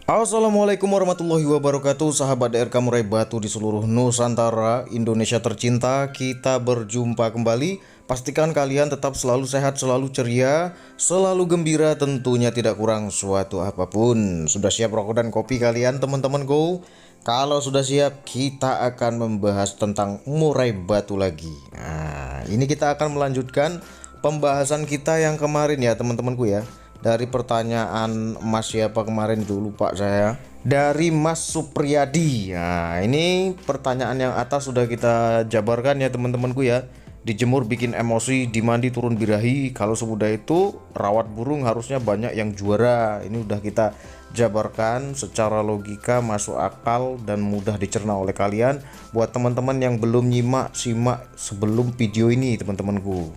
Assalamualaikum warahmatullahi wabarakatuh, sahabat DRK Murai Batu di seluruh Nusantara, Indonesia tercinta. Kita berjumpa kembali. Pastikan kalian tetap selalu sehat, selalu ceria, selalu gembira, tentunya tidak kurang suatu apapun. Sudah siap rokok dan kopi kalian, teman-temanku? Kalau sudah siap, kita akan membahas tentang murai batu lagi. Nah, ini kita akan melanjutkan pembahasan kita yang kemarin ya, teman-temanku ya. Dari pertanyaan Mas siapa kemarin itu lupa saya. Dari Mas Supriyadi. Nah, ini pertanyaan yang atas sudah kita jabarkan ya teman-temanku ya. Dijemur bikin emosi, dimandi turun birahi. Kalau semudah itu rawat burung harusnya banyak yang juara. Ini udah kita jabarkan secara logika, masuk akal dan mudah dicerna oleh kalian. Buat teman-teman yang belum nyimak, simak sebelum video ini teman-temanku.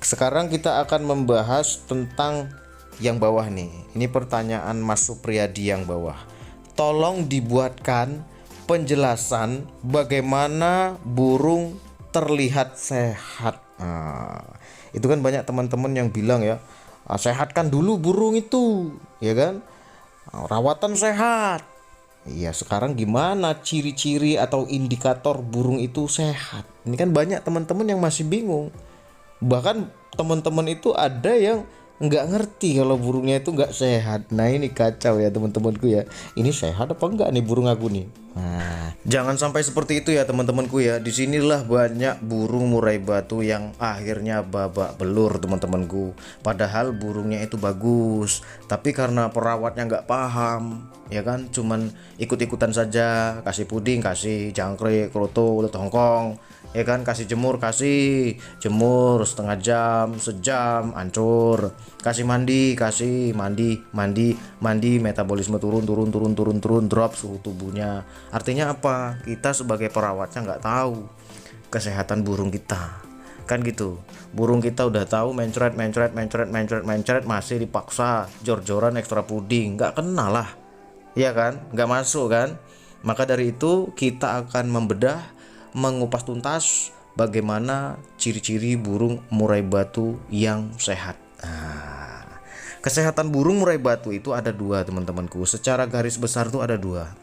Sekarang kita akan membahas tentang yang bawah nih. Ini pertanyaan Mas Supriyadi yang bawah. Tolong dibuatkan penjelasan bagaimana burung terlihat sehat. Nah, itu kan banyak teman-teman yang bilang ya, sehatkan dulu burung itu, ya kan? Rawatan sehat. Iya, sekarang gimana ciri-ciri atau indikator burung itu sehat? Ini kan banyak teman-teman yang masih bingung. Bahkan teman-teman itu ada yang nggak ngerti kalau burungnya itu nggak sehat. Nah ini kacau ya teman-temanku ya. Ini sehat apa enggak nih burung aku nih? Nah, jangan sampai seperti itu ya teman-temanku ya. Disinilah banyak burung murai batu yang akhirnya babak belur teman-temanku. Padahal burungnya itu bagus, tapi karena perawatnya nggak paham, ya kan, cuman ikut-ikutan saja, kasih puding, kasih jangkrik, kroto, ulet Hongkong, ya kan, kasih jemur setengah jam, sejam, hancur. Kasih mandi, mandi, metabolisme turun, drop suhu tubuhnya. Artinya apa? Kita sebagai perawatnya nggak tahu kesehatan burung kita, kan gitu. Burung kita udah tahu mencret, masih dipaksa jor-joran ekstra puding, nggak kena lah, ya kan, nggak masuk kan. Maka dari itu kita akan mengupas tuntas bagaimana ciri-ciri burung murai batu yang sehat. Nah, kesehatan burung murai batu itu ada dua teman-temanku. Secara garis besar tuh ada dua.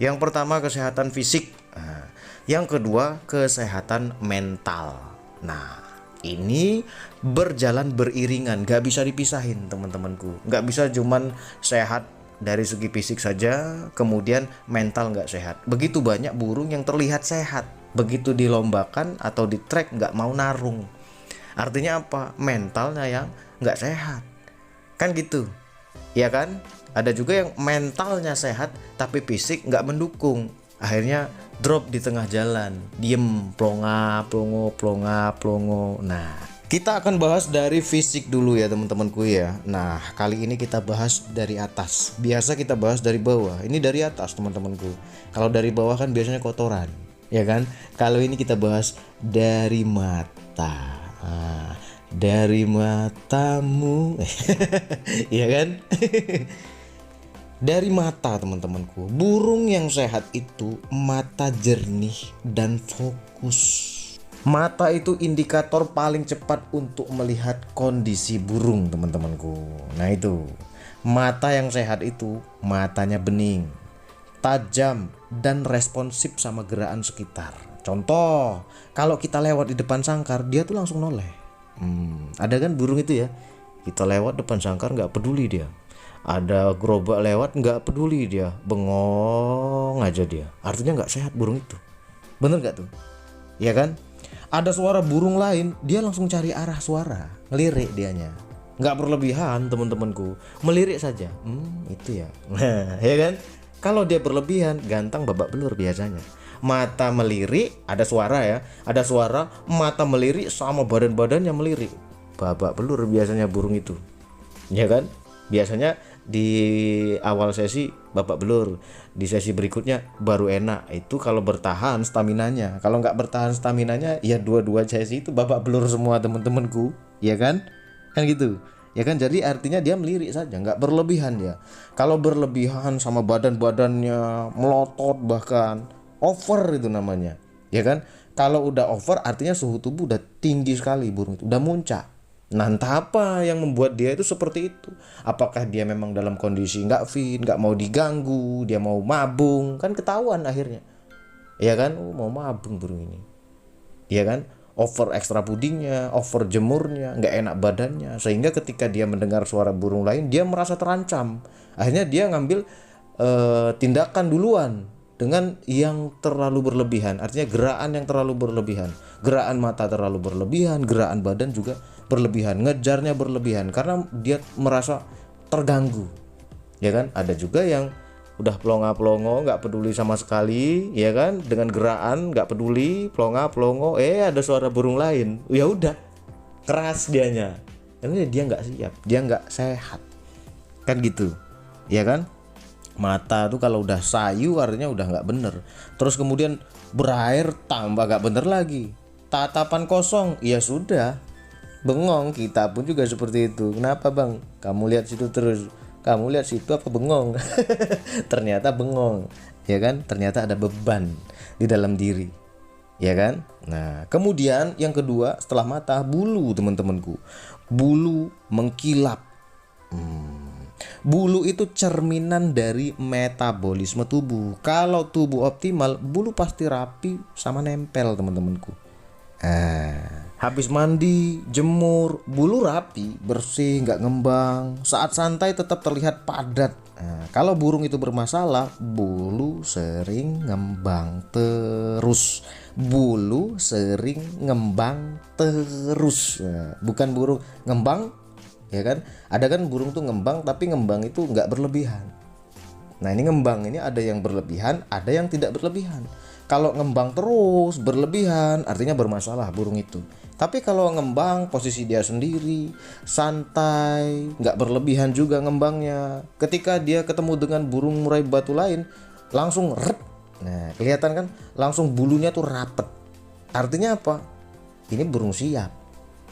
Yang pertama kesehatan fisik. Nah, yang kedua kesehatan mental. Nah, ini berjalan beriringan, gak bisa dipisahin teman-temanku. Gak bisa cuman sehat dari segi fisik saja kemudian mental nggak sehat. Begitu banyak burung yang terlihat sehat, begitu dilombakan atau di track nggak mau narung. Artinya apa? Mentalnya yang nggak sehat, kan gitu, ya kan. Ada juga yang mentalnya sehat tapi fisik nggak mendukung, akhirnya drop di tengah jalan, diem, plonga. Nah, kita akan bahas dari fisik dulu ya teman-temanku ya. Nah, kali ini kita bahas dari atas. Biasa kita bahas dari bawah. Ini dari atas teman-temanku. Kalau dari bawah kan biasanya kotoran, ya kan? Kalau ini kita bahas dari mata. Nah, dari matamu, ya kan? Dari mata teman-temanku. Burung yang sehat itu mata jernih dan fokus. Mata itu indikator paling cepat untuk melihat kondisi burung teman-temanku. Nah itu, mata yang sehat itu matanya bening, tajam, dan responsif sama gerakan sekitar. Contoh, kalau kita lewat di depan sangkar, dia tuh langsung noleh. Ada kan burung itu ya, kita lewat depan sangkar nggak peduli dia. Ada gerobak lewat nggak peduli dia, bengong aja dia. Artinya nggak sehat burung itu. Bener nggak tuh? Ya kan? Ada suara burung lain, dia langsung cari arah suara, ngelirik dianya. Nggak berlebihan teman-temanku, melirik saja. Itu ya. Ya kan? Kalau dia berlebihan, gantang babak belur biasanya. Mata melirik, ada suara ya, ada suara, mata melirik sama badan-badannya melirik, babak belur biasanya burung itu, ya kan? Biasanya di awal sesi babak belur, di sesi berikutnya baru enak. Itu kalau bertahan staminanya. Kalau nggak bertahan staminanya, ya dua-dua sesi itu babak belur semua teman-temanku, ya kan? Kan gitu, ya kan? Jadi artinya dia melirik saja, nggak berlebihan ya. Kalau berlebihan sama badan-badannya melotot bahkan over itu namanya, ya kan? Kalau udah over artinya suhu tubuh udah tinggi sekali burung itu, udah muncak. Nah, entah apa yang membuat dia itu seperti itu. Apakah dia memang dalam kondisi nggak fit, nggak mau diganggu, dia mau mabung, kan ketahuan akhirnya. Ya kan, mau mabung burung ini. Ya kan, over ekstra pudingnya, over jemurnya, nggak enak badannya, sehingga ketika dia mendengar suara burung lain, dia merasa terancam. Akhirnya dia ngambil tindakan duluan dengan yang terlalu berlebihan, artinya gerakan yang terlalu berlebihan, gerakan mata terlalu berlebihan, gerakan badan juga berlebihan, ngejarnya berlebihan karena dia merasa terganggu. Ya kan, ada juga yang udah pelongo nggak peduli sama sekali, ya kan, dengan gerakan nggak peduli, pelongo ada suara burung lain, ya udah keras dianya, karena dia nggak siap, dia nggak sehat, kan gitu, ya kan. Mata tuh kalau udah sayu artinya udah nggak bener, terus kemudian berair tambah nggak bener lagi, tatapan kosong, ya sudah bengong. Kita pun juga seperti itu. Kenapa bang? Kamu lihat situ terus, kamu lihat situ apa bengong? Ternyata bengong, ya kan? Ternyata ada beban di dalam diri, ya kan? Nah, kemudian yang kedua setelah mata, bulu teman-temanku. Bulu mengkilap. Bulu itu cerminan dari metabolisme tubuh. Kalau tubuh optimal, bulu pasti rapi sama nempel teman-temanku. Habis mandi, jemur, bulu rapi, bersih, nggak ngembang. Saat santai tetap terlihat padat. Kalau burung itu bermasalah, bulu sering ngembang terus. Bulu sering ngembang terus. Bukan burung ngembang, ya kan? Ada kan burung tuh ngembang, tapi ngembang itu nggak berlebihan. Nah, ini ngembang ini ada yang berlebihan, ada yang tidak berlebihan. Kalau ngembang terus berlebihan artinya bermasalah burung itu. Tapi kalau ngembang posisi dia sendiri, santai, nggak berlebihan juga ngembangnya. Ketika dia ketemu dengan burung murai batu lain, langsung rep. Nah, kelihatan kan langsung bulunya tuh rapet. Artinya apa? Ini burung siap.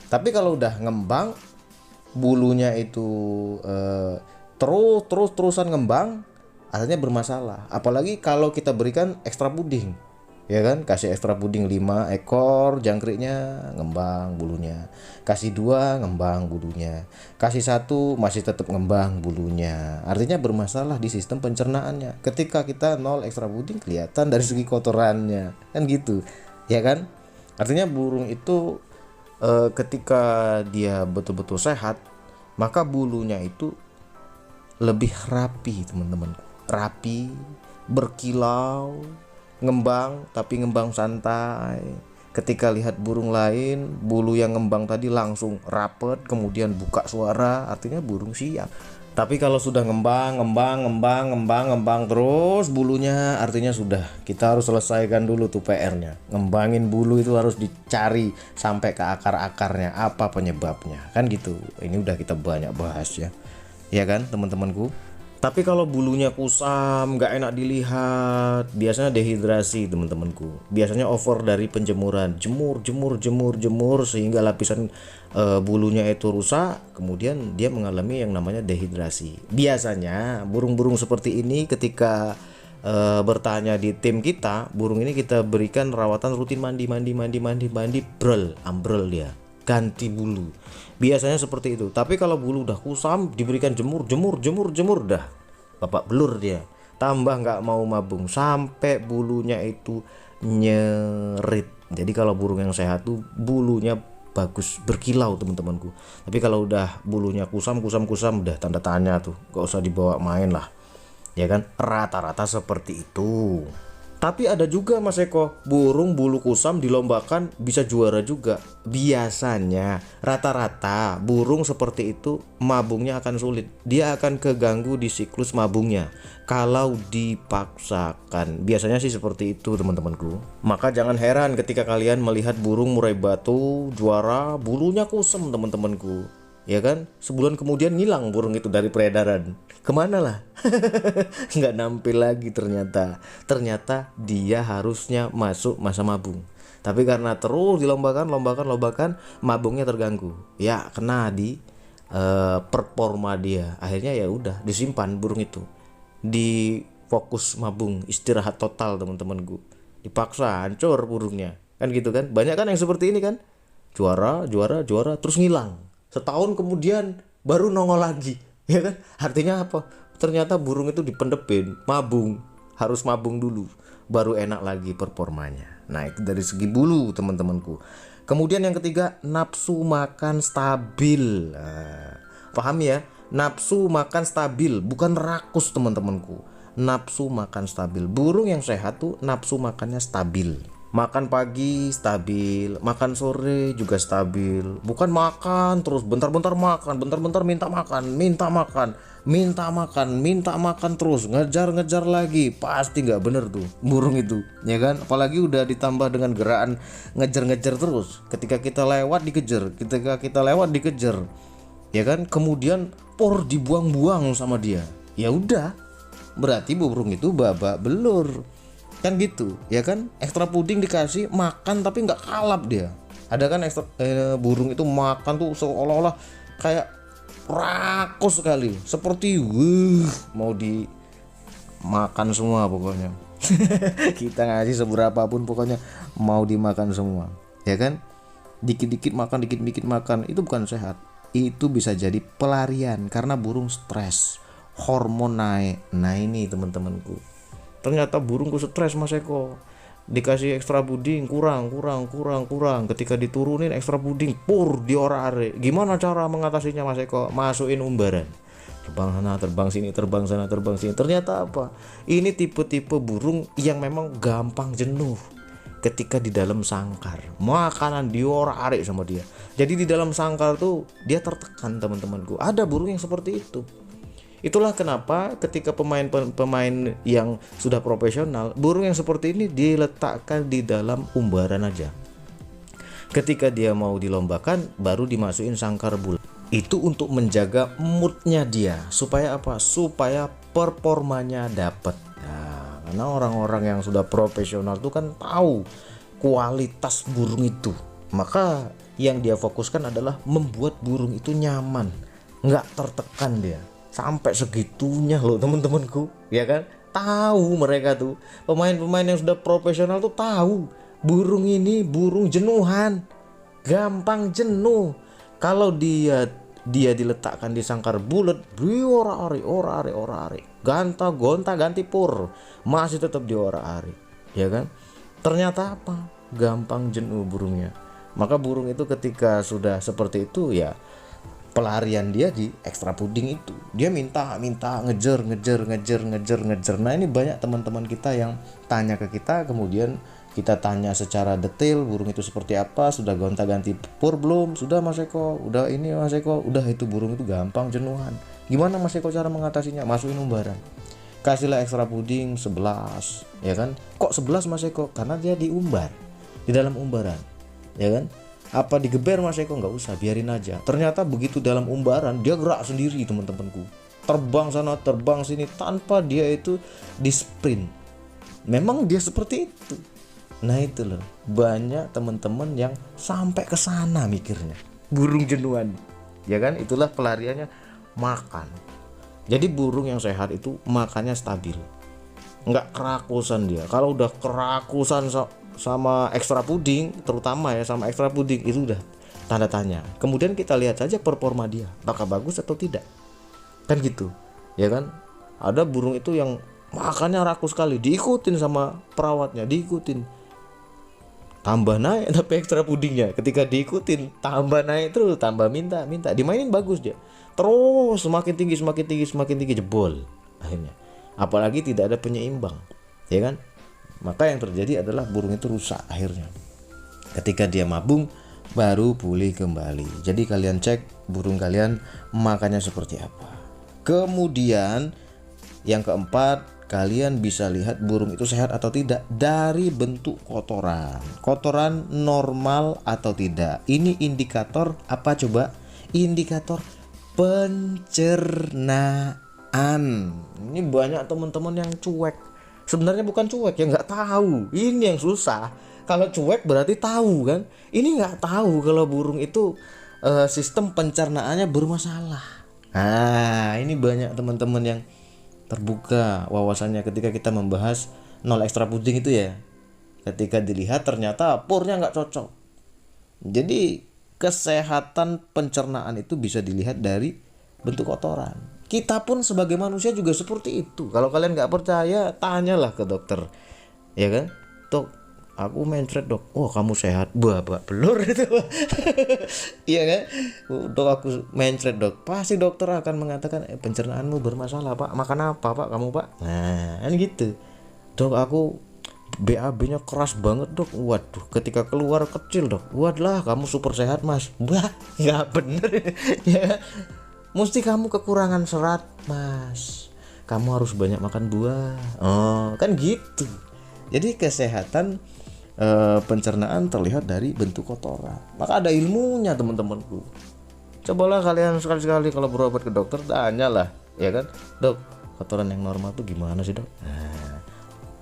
Tapi kalau udah ngembang, bulunya itu terusan ngembang, artinya bermasalah. Apalagi kalau kita berikan ekstra puding, ya kan, kasih ekstra puding 5 ekor jangkriknya ngembang bulunya, kasih 2 ngembang bulunya, kasih 1 masih tetap ngembang bulunya, artinya bermasalah di sistem pencernaannya. Ketika kita 0 ekstra puding kelihatan dari segi kotorannya, kan gitu, ya kan. Artinya burung itu ketika dia betul-betul sehat, maka bulunya itu lebih rapi teman-teman, rapi, berkilau, ngembang, tapi ngembang santai. Ketika lihat burung lain, bulu yang ngembang tadi langsung rapet, kemudian buka suara, artinya burung siap. Tapi kalau sudah ngembang terus bulunya, artinya sudah, kita harus selesaikan dulu tuh PR-nya. Ngembangin bulu itu harus dicari sampai ke akar-akarnya, apa penyebabnya, kan gitu. Ini udah kita banyak bahas ya, ya kan teman-temanku. Tapi kalau bulunya kusam, nggak enak dilihat, biasanya dehidrasi teman-temanku. Biasanya over dari penjemuran, jemur sehingga lapisan bulunya itu rusak, kemudian dia mengalami yang namanya dehidrasi. Biasanya burung-burung seperti ini ketika bertanya di tim kita, burung ini kita berikan rawatan rutin, mandi, ambrol dia, ganti bulu. Biasanya seperti itu. Tapi kalau bulu udah kusam, diberikan jemur dah bapak belur dia, tambah nggak mau mabung sampai bulunya itu nyerit. Jadi kalau burung yang sehat tuh bulunya bagus, berkilau teman-temanku. Tapi kalau udah bulunya kusam udah tanda tanya tuh, gak usah dibawa main lah, ya kan. Rata-rata seperti itu. Tapi ada juga Mas Eko, burung bulu kusam dilombakan bisa juara juga. Biasanya rata-rata burung seperti itu mabungnya akan sulit. Dia akan keganggu di siklus mabungnya kalau dipaksakan. Biasanya sih seperti itu teman-temanku. Maka jangan heran ketika kalian melihat burung murai batu juara bulunya kusam teman-temanku, ya kan. Sebulan kemudian ngilang burung itu dari peredaran, kemana lah. Nggak nampil lagi ternyata dia harusnya masuk masa mabung, tapi karena terus dilombakan mabungnya terganggu, ya kena di performa dia. Akhirnya ya udah disimpan burung itu, di fokus mabung, istirahat total teman-temanku, dipaksa hancur burungnya, kan gitu kan. Banyak kan yang seperti ini kan, juara terus ngilang setahun kemudian baru nongol lagi, ya kan? Artinya apa? Ternyata burung itu dipendepin, mabung, harus mabung dulu, baru enak lagi performanya. Nah itu dari segi bulu teman-temanku. Kemudian yang ketiga, nafsu makan stabil. Nah, paham ya? Nafsu makan stabil, bukan rakus teman-temanku. Nafsu makan stabil. Burung yang sehat tuh nafsu makannya stabil. Makan pagi stabil, makan sore juga stabil. Bukan makan terus bentar-bentar makan, bentar-bentar minta makan, minta makan, minta makan, minta makan terus, ngejar-ngejar lagi. Pasti nggak bener tuh burung itu, ya kan? Apalagi udah ditambah dengan gerakan ngejar-ngejar terus. Ketika kita lewat dikejar, ketika kita lewat dikejar, ya kan? Kemudian por dibuang-buang sama dia. Ya udah, berarti burung itu babak belur. Kan gitu, ya kan? Ekstra puding dikasih makan tapi nggak kalap dia. Ada kan ekstra burung itu makan tuh seolah-olah kayak rakus sekali, seperti mau dimakan semua pokoknya. Kita ngasih seberapa pun pokoknya mau dimakan semua, ya kan? Dikit-dikit makan, dikit-dikit makan, itu bukan sehat. Itu bisa jadi pelarian karena burung stres, hormon naik. Nah ini teman-temanku, ternyata burungku stres Mas Eko, dikasih ekstra puding kurang. Ketika diturunin ekstra puding pur diorak-arik. Gimana cara mengatasinya Mas Eko? Masukin umbaran, terbang sana terbang sini, terbang sana terbang sini. Ternyata apa? Ini tipe-tipe burung yang memang gampang jenuh ketika di dalam sangkar, makanan diorak-arik sama dia. Jadi di dalam sangkar tuh dia tertekan teman-temanku. Ada burung yang seperti itu. Itulah kenapa ketika pemain yang sudah profesional, burung yang seperti ini diletakkan di dalam umbaran aja. Ketika dia mau dilombakan baru dimasukin sangkar bulat. Itu untuk menjaga moodnya dia, supaya apa? Supaya performanya dapat. Nah, karena orang-orang yang sudah profesional tuh kan tahu kualitas burung itu. Maka yang dia fokuskan adalah membuat burung itu nyaman, nggak tertekan dia. Sampai segitunya loh teman-temanku, ya kan? Tahu mereka tuh, pemain-pemain yang sudah profesional tuh tahu burung ini burung jenuhan, gampang jenuh. Kalau dia diletakkan di sangkar bulat, ora-ari, gonta ganti pur, masih tetap diora-ari, ya kan? Ternyata apa? Gampang jenuh burungnya. Maka burung itu ketika sudah seperti itu ya, pelarian dia di ekstra puding itu. Dia minta ngejar. Nah ini banyak teman-teman kita yang tanya ke kita, kemudian kita tanya secara detail burung itu seperti apa, sudah gonta-ganti pur belum, sudah Mas Eko, udah ini Mas Eko, udah itu burung itu gampang jenuhan. Gimana Mas Eko cara mengatasinya? Masukin umbaran, kasihlah ekstra puding 11, ya kan? Kok 11 Mas Eko? Karena dia diumbar, di dalam umbaran, ya kan? Apa digeber Mas Eko? Nggak usah, biarin aja. Ternyata begitu dalam umbaran dia gerak sendiri teman-temanku, terbang sana terbang sini tanpa dia itu di sprint. Memang dia seperti itu. Nah itu loh, banyak teman-teman yang sampai ke sana mikirnya burung jenuhan, ya kan? Itulah pelariannya, makan. Jadi burung yang sehat itu makannya stabil, nggak kerakusan dia. Kalau udah kerakusan sama ekstra puding, terutama ya sama ekstra puding, itu udah tanda tanya. Kemudian kita lihat saja performa dia, apakah bagus atau tidak, kan gitu, ya kan? Ada burung itu yang makannya rakus sekali, diikutin sama perawatnya, diikutin, tambah naik tapi ekstra pudingnya. Ketika diikutin tambah naik terus, tambah minta, dimainin bagus dia, terus semakin tinggi jebol akhirnya. Apalagi tidak ada penyeimbang, ya kan? Maka yang terjadi adalah burung itu rusak akhirnya. Ketika dia mabung baru pulih kembali. Jadi kalian cek burung kalian makannya seperti apa. Kemudian yang keempat, kalian bisa lihat burung itu sehat atau tidak dari bentuk kotoran. Kotoran normal atau tidak. Ini indikator apa coba? Indikator pencernaan. Ini banyak teman-teman yang cuek. Sebenarnya bukan cuek ya, nggak tahu. Ini yang susah. Kalau cuek berarti tahu kan. Ini nggak tahu kalau burung itu sistem pencernaannya bermasalah. Nah ini banyak teman-teman yang terbuka wawasannya ketika kita membahas 0 ekstra puding itu ya. Ketika dilihat ternyata purnya nggak cocok. Jadi kesehatan pencernaan itu bisa dilihat dari bentuk kotoran. Kita pun sebagai manusia juga seperti itu. Kalau kalian nggak percaya, tanyalah ke dokter, ya kan? Dok, aku mencret dok. Oh kamu sehat? Babak belur itu. Iya kan? Dok aku mencret dok. Pasti dokter akan mengatakan pencernaanmu bermasalah pak. Makan apa pak kamu pak? Nah kan gitu. Dok aku BAB-nya keras banget dok. Waduh, ketika keluar kecil dok. Waduh, kamu super sehat mas. Wah, nggak bener. Ya, mesti kamu kekurangan serat mas. Kamu harus banyak makan buah. Oh, kan gitu. Jadi kesehatan pencernaan terlihat dari bentuk kotoran. Maka ada ilmunya teman-temanku. Cobalah kalian sekali-sekali kalau berobat ke dokter, tanyalah, ya kan, dok, kotoran yang normal tuh gimana sih dok? Nah,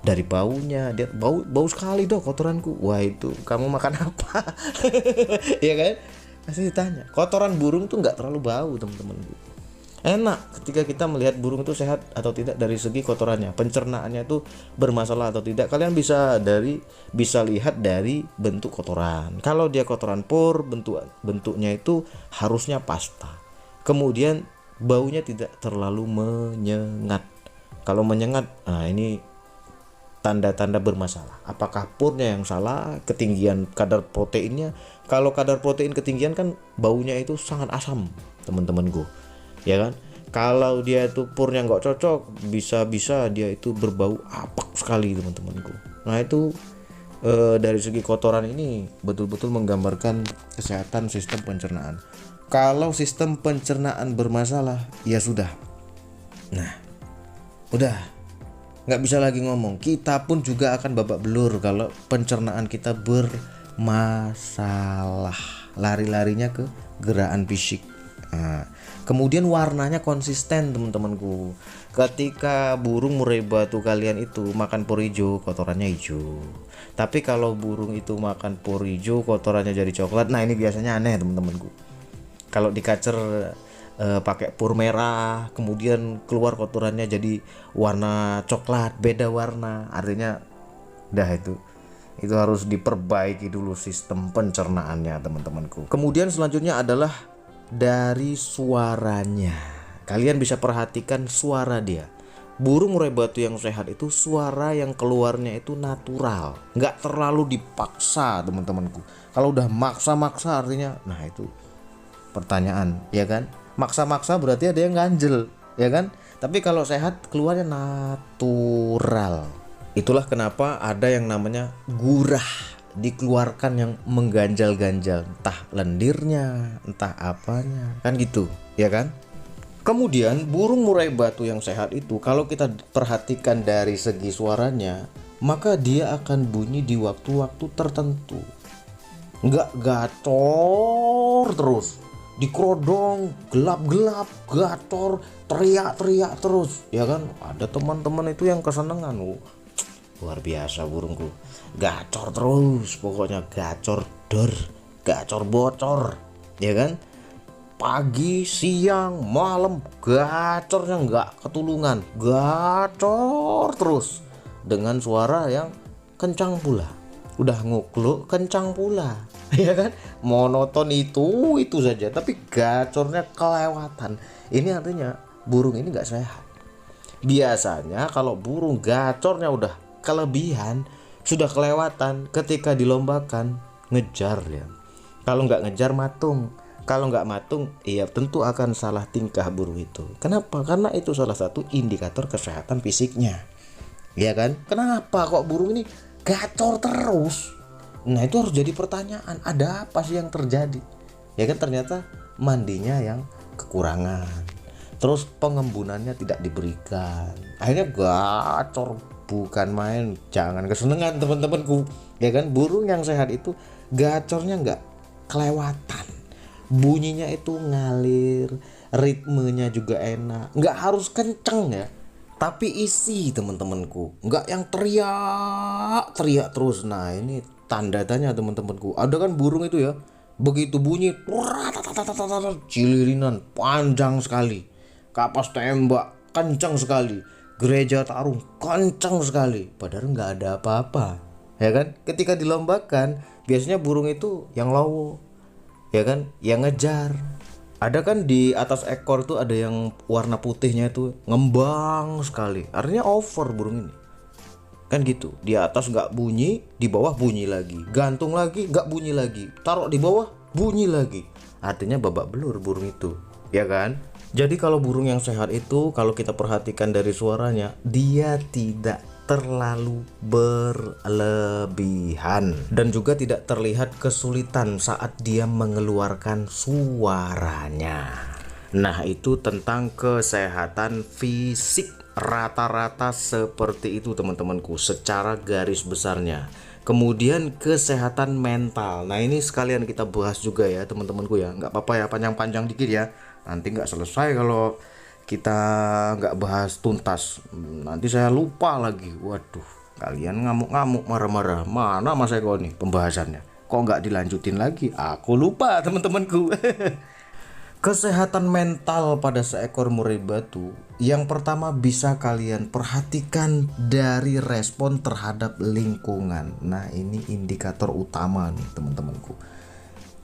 dari baunya, dia bau sekali dok kotoranku. Wah itu kamu makan apa? Ya kan? Pasti ditanya. Kotoran burung tuh nggak terlalu bau teman-teman. Enak ketika kita melihat burung itu sehat atau tidak dari segi kotorannya, pencernaannya itu bermasalah atau tidak. Kalian bisa lihat dari bentuk kotoran. Kalau dia kotoran por, bentuknya itu harusnya pasta. Kemudian baunya tidak terlalu menyengat. Kalau menyengat, nah ini tanda-tanda bermasalah. Apakah purnya yang salah, ketinggian kadar proteinnya? Kalau kadar protein ketinggian kan baunya itu sangat asam, teman-temanku. Ya kan? Kalau dia itu purnya nggak cocok, bisa-bisa dia itu berbau apek sekali, teman-temanku. Nah itu dari segi kotoran ini betul-betul menggambarkan kesehatan sistem pencernaan. Kalau sistem pencernaan bermasalah, ya sudah. Nah, udah nggak bisa lagi ngomong. Kita pun juga akan babak belur kalau pencernaan kita bermasalah. Lari-larinya ke gerakan fisik. Nah, kemudian warnanya konsisten teman-temanku. Ketika burung murai batu kalian itu makan pur hijau, kotorannya hijau. Tapi kalau burung itu makan pur hijau, kotorannya jadi coklat. Nah ini biasanya aneh teman-temanku. Kalau dikacer pakai pur merah, kemudian keluar kotorannya jadi warna coklat, beda warna. Artinya dah itu harus diperbaiki dulu sistem pencernaannya teman-temanku. Kemudian selanjutnya adalah dari suaranya. Kalian bisa perhatikan suara dia. Burung murai batu yang sehat itu suara yang keluarnya itu natural, nggak terlalu dipaksa teman-temanku. Kalau udah maksa-maksa artinya, nah itu pertanyaan, ya kan? Maksa-maksa berarti ada yang ganjel, ya kan? Tapi kalau sehat keluarnya natural. Itulah kenapa ada yang namanya gurah dikeluarkan yang mengganjal-ganjal, entah lendirnya, entah apanya, kan gitu, ya kan? Kemudian burung murai batu yang sehat itu kalau kita perhatikan dari segi suaranya, maka dia akan bunyi di waktu-waktu tertentu. Nggak gacor terus, dikerodong, gelap-gelap, gacor, teriak-teriak terus, ya kan? Ada teman-teman itu yang kesenangan, luar biasa burungku, gacor terus, pokoknya gacor dor, gacor bocor, ya kan? Pagi, siang, malam, gacornya nggak ketulungan, gacor terus dengan suara yang kencang pula. Udah ngukluk kencang pula, ya kan? Monoton itu saja, tapi gacornya kelewatan. Ini artinya burung ini nggak sehat. Biasanya kalau burung gacornya udah kelebihan, sudah kelewatan, ketika dilombakan ngejar ya. Kalau nggak ngejar matung, kalau nggak matung ya tentu akan salah tingkah burung itu. Kenapa? Karena itu salah satu indikator kesehatan fisiknya, ya kan? Kenapa kok burung ini gacor terus? Nah itu harus jadi pertanyaan, ada apa sih yang terjadi? Ya kan, ternyata mandinya yang kekurangan, terus pengembunannya tidak diberikan, akhirnya gacor. Bukan main, jangan kesenangan teman-temanku, ya kan? Burung yang sehat itu gacornya nggak kelewatan, bunyinya itu ngalir, ritmenya juga enak, nggak harus kenceng ya, tapi isi teman-temanku, nggak yang teriak terus. Nah ini tanda-tanya teman-temanku. Ada kan burung itu ya, begitu bunyi cilirinan panjang sekali, kapas tembak kencang sekali, gereja tarung kencang sekali, padahal nggak ada apa-apa, ya kan? Ketika dilombakan biasanya burung itu yang lowo, ya kan, yang ngejar. Ada kan di atas ekor tuh ada yang warna putihnya itu ngembang sekali, artinya over burung ini kan gitu. Di atas nggak bunyi, di bawah bunyi lagi, gantung lagi nggak bunyi lagi, taruh di bawah bunyi lagi, artinya babak belur burung itu, ya kan. Jadi kalau burung yang sehat itu, kalau kita perhatikan dari suaranya, dia tidak terlalu berlebihan dan juga tidak terlihat kesulitan saat dia mengeluarkan suaranya. Nah, itu tentang kesehatan fisik rata-rata seperti itu teman-temanku, secara garis besarnya. Kemudian kesehatan mental. Nah, ini sekalian kita bahas juga ya teman-temanku ya. Nggak apa-apa ya, panjang-panjang dikit ya. Nanti nggak selesai kalau kita nggak bahas tuntas. Nanti saya lupa lagi. Waduh, kalian ngamuk-ngamuk, marah-marah. Mana Mas Eko nih pembahasannya? Kok nggak dilanjutin lagi? Aku lupa teman-temanku. Kesehatan mental pada seekor murai batu, yang pertama bisa kalian perhatikan dari respon terhadap lingkungan. Nah, ini indikator utama nih teman-temanku.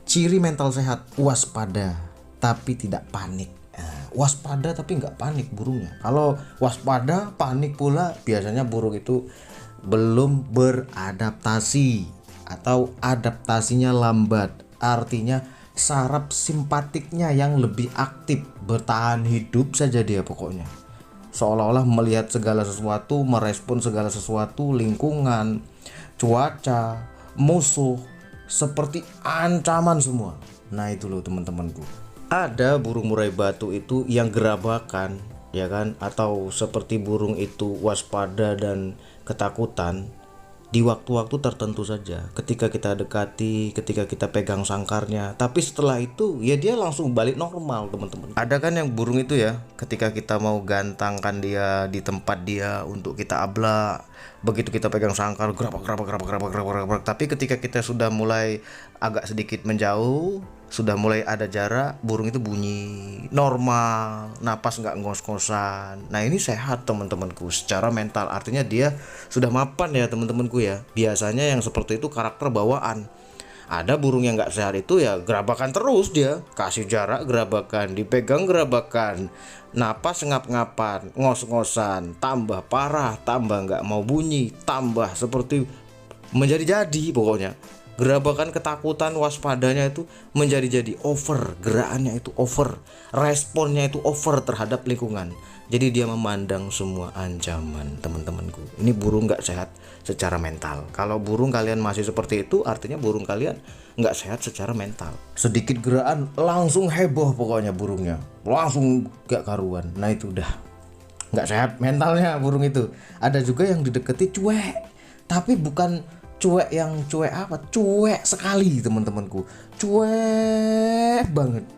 Ciri mental sehat, waspada tapi tidak panik. Waspada tapi nggak panik burungnya. Kalau waspada panik pula, biasanya burung itu belum beradaptasi atau adaptasinya lambat. Artinya saraf simpatiknya yang lebih aktif, bertahan hidup saja dia pokoknya. Seolah-olah melihat segala sesuatu, merespon segala sesuatu, lingkungan, cuaca, musuh, seperti ancaman semua. Nah, itu loh teman-temanku. Ada burung murai batu itu yang gerabakan, ya kan, atau seperti burung itu waspada dan ketakutan di waktu-waktu tertentu saja, ketika kita dekati, ketika kita pegang sangkarnya. Tapi setelah itu ya dia langsung balik normal teman-teman. Ada kan yang burung itu ya, ketika kita mau gantangkan dia di tempat dia untuk kita ablak, begitu kita pegang sangkar gerabak. Tapi ketika kita sudah mulai agak sedikit menjauh, sudah mulai ada jarak, burung itu bunyi normal, napas nggak ngos-ngosan. Nah, ini sehat teman-temanku secara mental, artinya dia sudah mapan ya teman-temanku ya. Biasanya yang seperti itu karakter bawaan. Ada burung yang nggak sehat itu ya gerabakan terus, dia kasih jarak gerabakan, dipegang gerabakan, napas ngap-ngapan, ngos-ngosan, tambah parah, tambah nggak mau bunyi, tambah seperti menjadi-jadi pokoknya. Gerabakan, ketakutan, waspadanya itu menjadi-jadi over, gerakannya itu over, responnya itu over terhadap lingkungan. Jadi dia memandang semua ancaman teman-temanku. Ini burung nggak sehat secara mental. Kalau burung kalian masih seperti itu, artinya burung kalian nggak sehat secara mental. Sedikit gerakan langsung heboh pokoknya burungnya, langsung gak karuan. Nah, itu udah nggak sehat mentalnya burung itu. Ada juga yang dideketi cuek, tapi bukan cuek yang cuek apa, cuek sekali teman-temanku, cuek banget,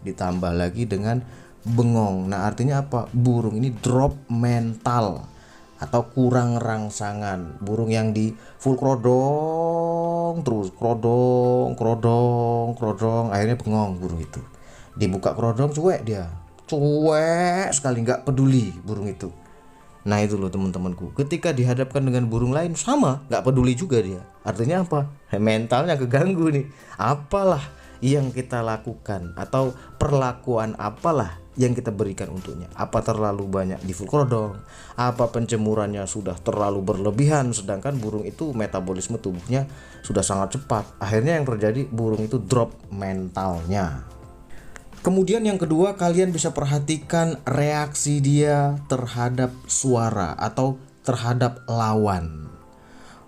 ditambah lagi dengan bengong. Nah, artinya apa? Burung ini drop mental atau kurang rangsangan. Burung yang di full krodong terus, krodong, akhirnya bengong burung itu. Dibuka krodong cuek, dia cuek sekali, nggak peduli burung itu. Nah, itu loh teman-temanku, ketika dihadapkan dengan burung lain sama, nggak peduli juga dia. Artinya apa? Mentalnya keganggu nih. Apalah yang kita lakukan atau perlakuan apalah yang kita berikan untuknya. Apa terlalu banyak di full krodong, apa pencemurannya sudah terlalu berlebihan, sedangkan burung itu metabolisme tubuhnya sudah sangat cepat. Akhirnya yang terjadi burung itu drop mentalnya. Kemudian yang kedua, kalian bisa perhatikan reaksi dia terhadap suara atau terhadap lawan.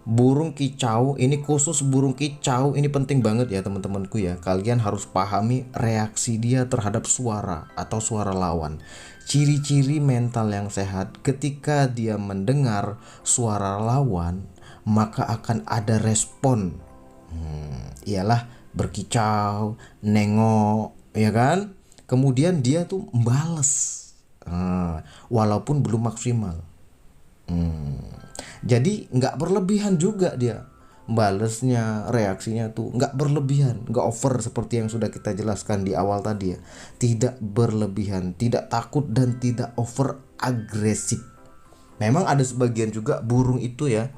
Burung kicau, ini khusus burung kicau, ini penting banget ya teman-temanku ya. Kalian harus pahami reaksi dia terhadap suara atau suara lawan. Ciri-ciri mental yang sehat, ketika dia mendengar suara lawan, maka akan ada respon. Ialah berkicau, nengok, ya kan? Kemudian dia tuh bales, walaupun belum maksimal. Jadi nggak berlebihan juga dia balesnya, reaksinya tuh nggak berlebihan, nggak over seperti yang sudah kita jelaskan di awal tadi ya. Tidak berlebihan, tidak takut dan tidak over agresif. Memang ada sebagian juga burung itu ya,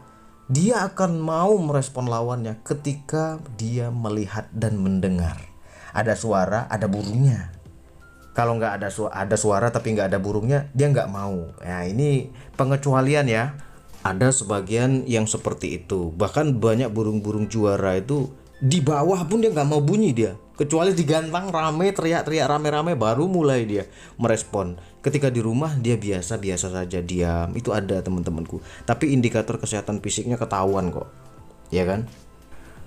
dia akan mau merespon lawannya ketika dia melihat dan mendengar ada suara, ada burungnya. Kalau nggak ada suara tapi nggak ada burungnya, dia nggak mau. Nah, ini pengecualian ya. Ada sebagian yang seperti itu. Bahkan banyak burung-burung juara itu di bawah pun dia nggak mau bunyi dia. Kecuali digantang rame, teriak-teriak rame-rame, baru mulai dia merespon. Ketika di rumah dia biasa-biasa saja, diam. Itu ada teman-temanku. Tapi indikator kesehatan fisiknya ketahuan kok, ya kan?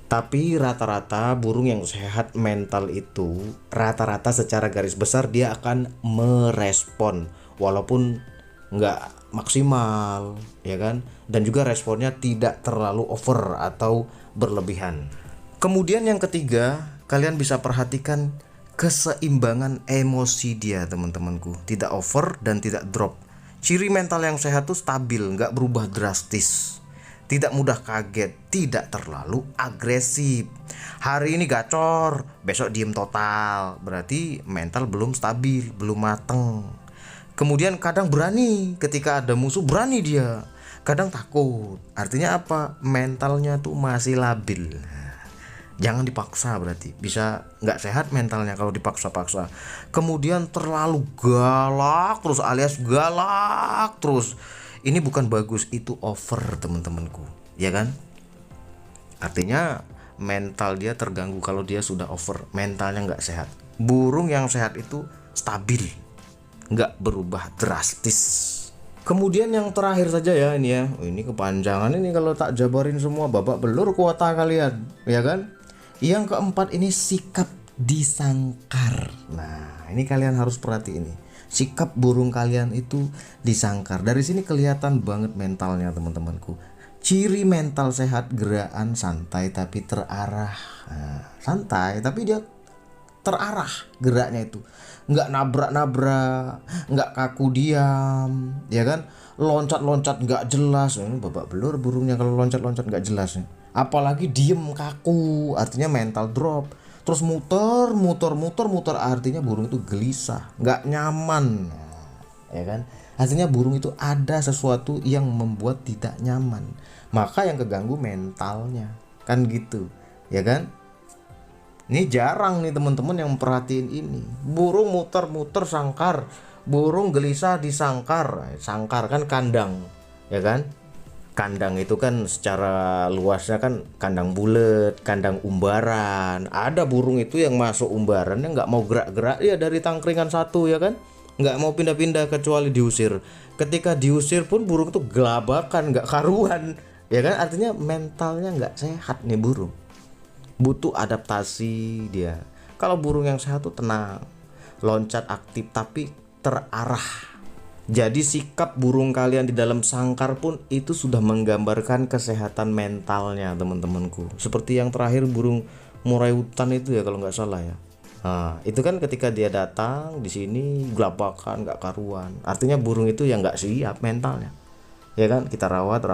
Tapi rata-rata burung yang sehat mental itu rata-rata secara garis besar dia akan merespon walaupun nggak maksimal, ya kan? Dan juga responnya tidak terlalu over atau berlebihan. Kemudian yang ketiga, kalian bisa perhatikan keseimbangan emosi dia teman-temanku. Tidak over dan tidak drop. Ciri mental yang sehat tuh stabil, nggak berubah drastis. Tidak mudah kaget, tidak terlalu agresif. Hari ini gacor, besok diem total. Berarti mental belum stabil, belum mateng. Kemudian kadang berani, ketika ada musuh berani dia. Kadang takut. Artinya apa? Mentalnya tuh masih labil. Jangan dipaksa, berarti bisa nggak sehat mentalnya kalau dipaksa-paksa. Kemudian terlalu galak terus alias galak terus. Ini bukan bagus, itu over teman-temanku, ya kan? Artinya mental dia terganggu kalau dia sudah over, mentalnya nggak sehat. Burung yang sehat itu stabil, nggak berubah drastis. Kemudian yang terakhir saja ya ini ya, ini kepanjangan ini kalau tak jabarin semua babak belur kuota kalian, ya kan? Yang keempat ini sikap disangkar. Nah, ini kalian harus perhatiin ini. Sikap burung kalian itu disangkar. Dari sini kelihatan banget mentalnya teman-temanku. Ciri mental sehat, gerakan santai tapi terarah. Nah, santai tapi dia terarah geraknya itu. Nggak nabrak-nabrak, nggak kaku diam, ya kan? Loncat-loncat nggak jelas. Ini babak belur burungnya kalau loncat-loncat nggak jelas. Apalagi diem kaku, artinya mental drop. Terus muter artinya burung itu gelisah, nggak nyaman, ya kan? Artinya burung itu ada sesuatu yang membuat tidak nyaman, maka yang keganggu mentalnya, kan gitu, ya kan? Ini jarang nih teman-teman yang memperhatiin ini. Burung muter-muter sangkar, burung gelisah disangkar. Sangkar kan kandang, ya kan? Kandang itu kan secara luasnya kan kandang bulat, kandang umbaran. Ada burung itu yang masuk umbarannya nggak mau gerak-gerak ya dari tangkringan satu, ya kan? Nggak mau pindah-pindah kecuali diusir. Ketika diusir pun burung itu gelabakan, nggak karuan, ya kan? Artinya mentalnya nggak sehat nih burung. Butuh adaptasi dia. Kalau burung yang sehat tuh tenang, loncat aktif tapi terarah. Jadi sikap burung kalian di dalam sangkar pun itu sudah menggambarkan kesehatan mentalnya teman-temanku. Seperti yang terakhir burung murai hutan itu ya kalau nggak salah ya. Nah, itu kan ketika dia datang di sini gelabakan nggak karuan. Artinya burung itu yang nggak siap mentalnya. Ya kan, kita rawat.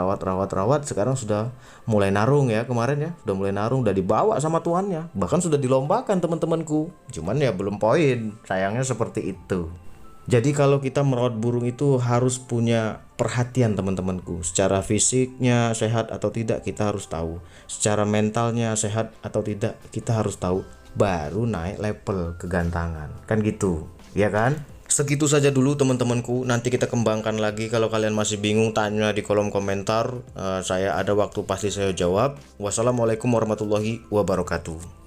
Sekarang sudah mulai narung ya, kemarin ya sudah mulai narung, udah dibawa sama tuannya, bahkan sudah dilombakan teman-temanku. Cuman ya belum poin, sayangnya seperti itu. Jadi kalau kita merawat burung itu harus punya perhatian teman-temanku. Secara fisiknya sehat atau tidak kita harus tahu. Secara mentalnya sehat atau tidak kita harus tahu. Baru naik level kegantangan. Kan gitu, ya kan? Segitu saja dulu teman-temanku. Nanti kita kembangkan lagi. Kalau kalian masih bingung tanya di kolom komentar. Saya ada waktu pasti saya jawab. Wassalamualaikum warahmatullahi wabarakatuh.